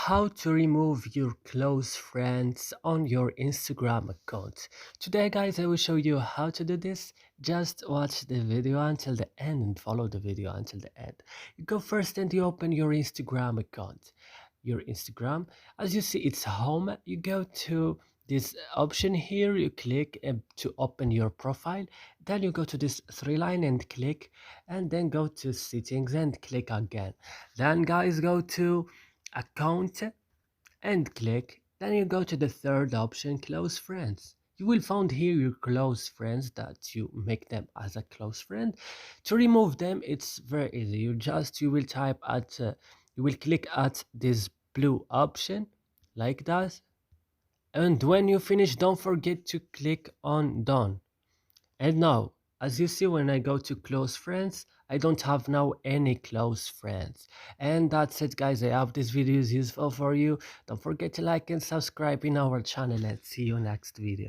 how to remove your close friends on your Instagram account. Today guys, I will show you how to do this. Just watch the video until the end and follow the video until the end. You go first and you open your Instagram account. Your Instagram, as you see, it's home. You go to this option here, you click to open your profile, then you go to this three line and click, and then go to settings and click again. Then guys, go to account and click, then you go to the third option, close friends. You will find here your close friends that you make them as a close friend. To remove them, it's very easy. You will type at you will click at this blue option like that, and when you finish, don't forget to click on done. And now, as you see, when I go to close friends, I don't have now any close friends. And that's it guys, I hope this video is useful for you. Don't forget to like and subscribe in our channel, and see you next video.